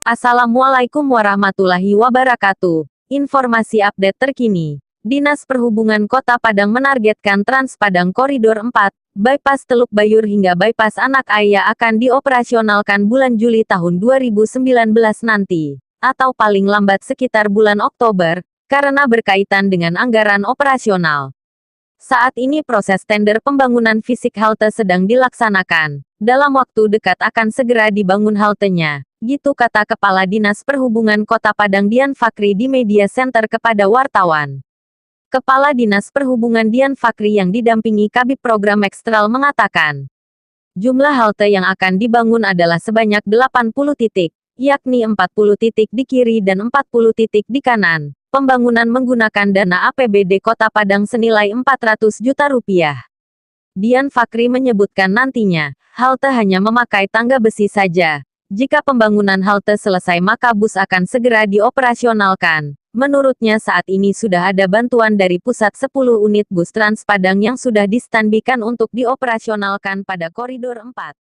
Assalamualaikum warahmatullahi wabarakatuh. Informasi update terkini. Dinas Perhubungan Kota Padang menargetkan Trans Padang Koridor 4, bypass Teluk Bayur hingga bypass Anak Ayah akan dioperasionalkan bulan Juli tahun 2019 nanti, atau paling lambat sekitar bulan Oktober, karena berkaitan dengan anggaran operasional. Saat ini proses tender pembangunan fisik halte sedang dilaksanakan. Dalam waktu dekat akan segera dibangun haltenya, gitu kata Kepala Dinas Perhubungan Kota Padang Dian Fakri di media center kepada wartawan. Kepala Dinas Perhubungan Dian Fakri yang didampingi Kabid Program Ekstral mengatakan, jumlah halte yang akan dibangun adalah sebanyak 80 titik, yakni 40 titik di kiri dan 40 titik di kanan. Pembangunan menggunakan dana APBD Kota Padang senilai 400 juta rupiah. Dian Fakri menyebutkan nantinya, halte hanya memakai tangga besi saja. Jika pembangunan halte selesai maka bus akan segera dioperasionalkan. Menurutnya saat ini sudah ada bantuan dari pusat 10 unit bus Trans Padang yang sudah distanbikan untuk dioperasionalkan pada koridor 4.